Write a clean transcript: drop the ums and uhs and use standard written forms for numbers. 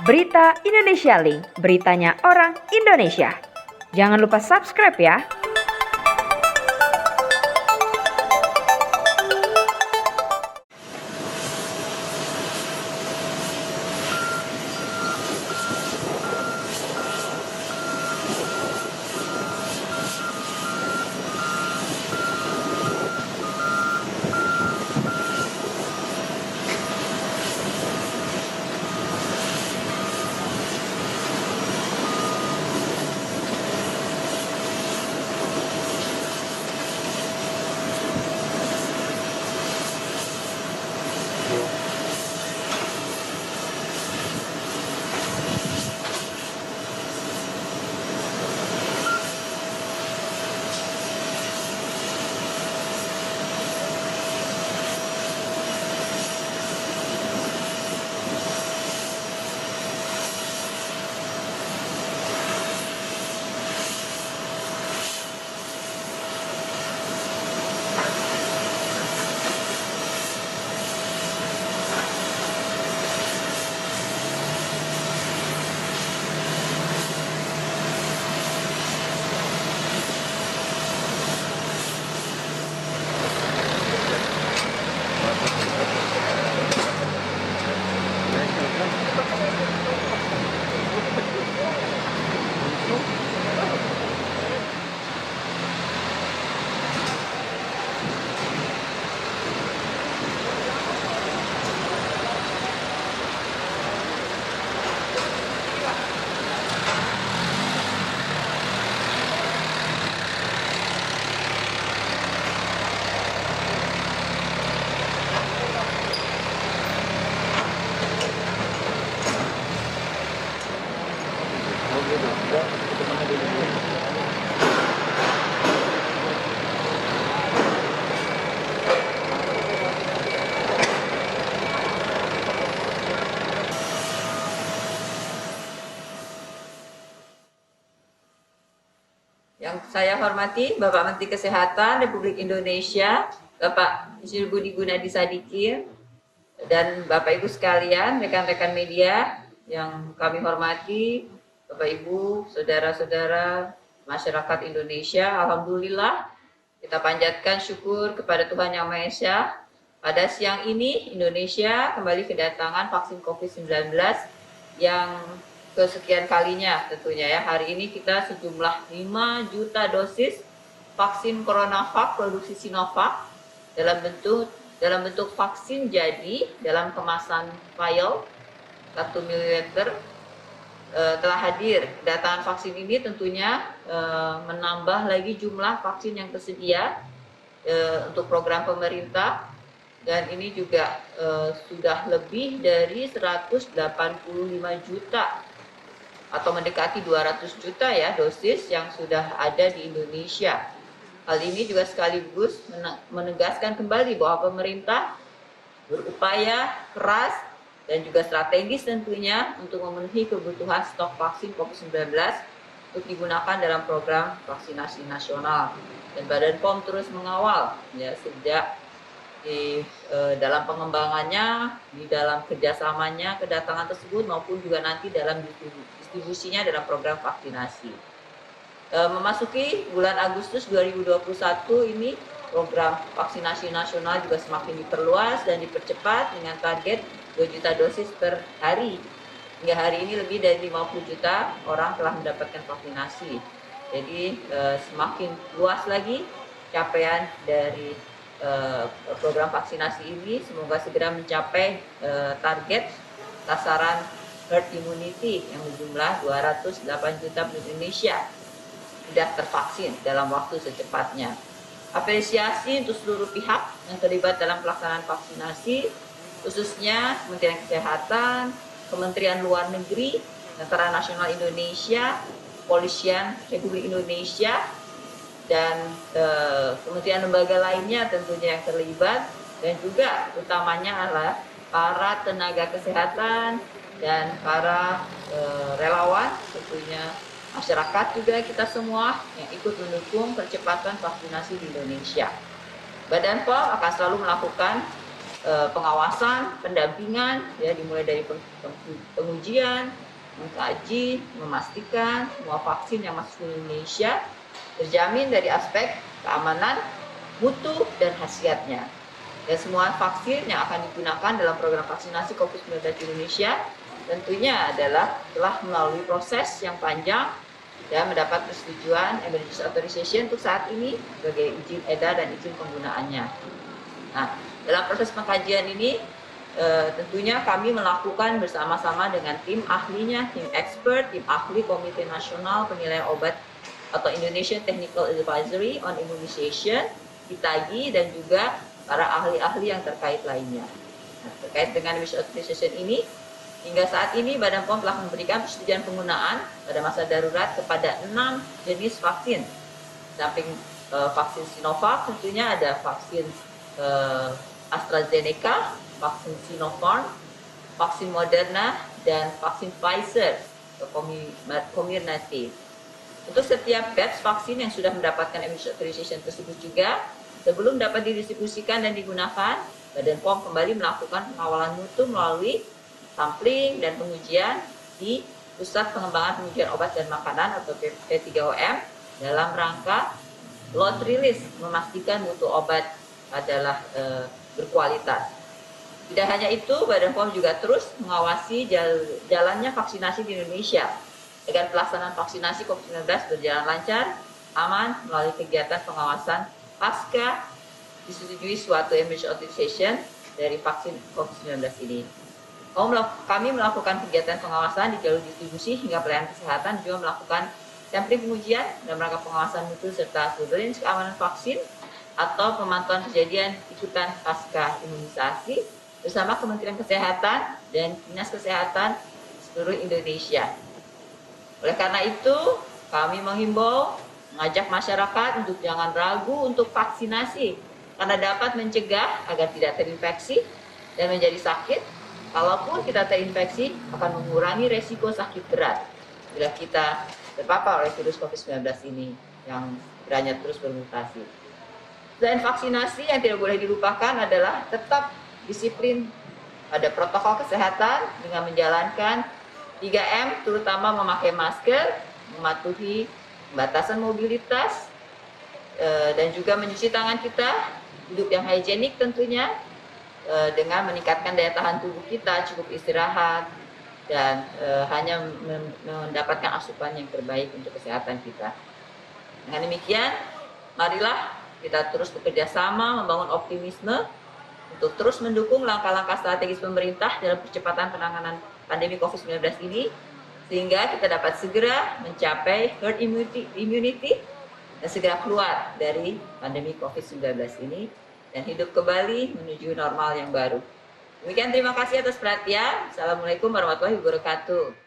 Berita Indonesia Link, beritanya orang Indonesia. Jangan lupa subscribe ya. Yang saya hormati Bapak Menteri Kesehatan Republik Indonesia, Bapak Insinyur Budi Gunadi Sadikin, dan Bapak Ibu sekalian, rekan-rekan media yang kami hormati, Bapak Ibu, saudara-saudara masyarakat Indonesia, Alhamdulillah kita panjatkan syukur kepada Tuhan Yang Maha Esa. Pada siang ini Indonesia kembali kedatangan vaksin COVID-19 yang kesekian kalinya tentunya ya. Hari ini kita sejumlah 5 juta dosis vaksin CoronaVac produksi Sinovac dalam bentuk vaksin jadi dalam kemasan vial 1 ml telah hadir. Kedatangan vaksin ini tentunya menambah lagi jumlah vaksin yang tersedia untuk program pemerintah, dan ini juga sudah lebih dari 185 juta atau mendekati 200 juta ya dosis yang sudah ada di Indonesia. Hal ini juga sekaligus menegaskan kembali bahwa pemerintah berupaya keras dan juga strategis tentunya untuk memenuhi kebutuhan stok vaksin COVID-19 untuk digunakan dalam program vaksinasi nasional. Dan Badan POM terus mengawal ya sejak dalam pengembangannya, di dalam kerjasamanya kedatangan tersebut maupun juga nanti dalam distribusinya dalam program vaksinasi. Memasuki bulan Agustus 2021 ini program vaksinasi nasional juga semakin diperluas dan dipercepat dengan target 2 juta dosis per hari. Hingga hari ini lebih dari 50 juta orang telah mendapatkan vaksinasi. Jadi semakin luas lagi capaian dari program vaksinasi ini, semoga segera mencapai target sasaran herd immunity yang berjumlah 208 juta penduduk Indonesia sudah tervaksin dalam waktu secepatnya. Apresiasi untuk seluruh pihak yang terlibat dalam pelaksanaan vaksinasi, khususnya Kementerian Kesehatan, Kementerian Luar Negeri, Tentara Nasional Indonesia, Kepolisian Republik Indonesia, dan kementerian lembaga lainnya tentunya yang terlibat, dan juga utamanya adalah para tenaga kesehatan dan para relawan, tentunya masyarakat juga kita semua yang ikut mendukung percepatan vaksinasi di Indonesia. Badan POM akan selalu melakukan pengawasan, pendampingan, ya dimulai dari pengujian, mengkaji, memastikan semua vaksin yang masuk ke Indonesia terjamin dari aspek keamanan, mutu, dan khasiatnya. Dan semua vaksin yang akan digunakan dalam program vaksinasi COVID-19 di Indonesia tentunya adalah telah melalui proses yang panjang dan mendapat persetujuan emergency authorization untuk saat ini sebagai izin edar dan izin penggunaannya. Nah, dalam proses pengkajian ini tentunya kami melakukan bersama-sama dengan tim ahlinya, tim expert, tim ahli Komite Nasional Penilaian Obat atau Indonesian Technical Advisory on Immunization, ITAGI, dan juga para ahli-ahli yang terkait lainnya. Nah, terkait dengan emergency authorization ini, hingga saat ini Badan POM telah memberikan persetujuan penggunaan pada masa darurat kepada 6 jenis vaksin. Samping vaksin Sinovac, tentunya ada vaksin AstraZeneca, vaksin Sinopharm, vaksin Moderna, dan vaksin Pfizer atau Comirnaty. Untuk setiap batch vaksin yang sudah mendapatkan emergency authorization tersebut juga, sebelum dapat didistribusikan dan digunakan, Badan POM kembali melakukan pengawalan mutu melalui sampling dan pengujian di Pusat Pengembangan Pengujian Obat dan Makanan atau P3OM dalam rangka lot release, memastikan mutu obat adalah berkualitas. Tidak hanya itu, Badan POM juga terus mengawasi jalannya vaksinasi di Indonesia agar pelaksanaan vaksinasi COVID-19 berjalan lancar, aman melalui kegiatan pengawasan pasca disetujui suatu emergency authorization dari vaksin COVID-19 ini. Kami melakukan kegiatan pengawasan di jalur distribusi hingga pelayanan kesehatan, juga melakukan sampling pengujian dalam rangka pengawasan mutu serta surveillance keamanan vaksin atau pemantauan kejadian ikutan pasca imunisasi bersama Kementerian Kesehatan dan Dinas Kesehatan seluruh Indonesia. Oleh karena itu, kami menghimbau, mengajak masyarakat untuk jangan ragu untuk vaksinasi karena dapat mencegah agar tidak terinfeksi dan menjadi sakit. Kalaupun kita terinfeksi, akan mengurangi resiko sakit berat bila kita terpapar oleh virus COVID-19 ini yang kiranya terus bermutasi. Selain vaksinasi, yang tidak boleh dilupakan adalah tetap disiplin pada protokol kesehatan dengan menjalankan 3M, terutama memakai masker, mematuhi pembatasan mobilitas, dan juga mencuci tangan kita, hidup yang higienik tentunya, dengan meningkatkan daya tahan tubuh kita, cukup istirahat, dan hanya mendapatkan asupan yang terbaik untuk kesehatan kita. Dengan demikian, marilah kita terus bekerja sama membangun optimisme untuk terus mendukung langkah-langkah strategis pemerintah dalam percepatan penanganan pandemi COVID-19 ini, sehingga kita dapat segera mencapai herd immunity dan segera keluar dari pandemi COVID-19 ini dan hidup kembali menuju normal yang baru. Demikian, terima kasih atas perhatian. Assalamualaikum warahmatullahi wabarakatuh.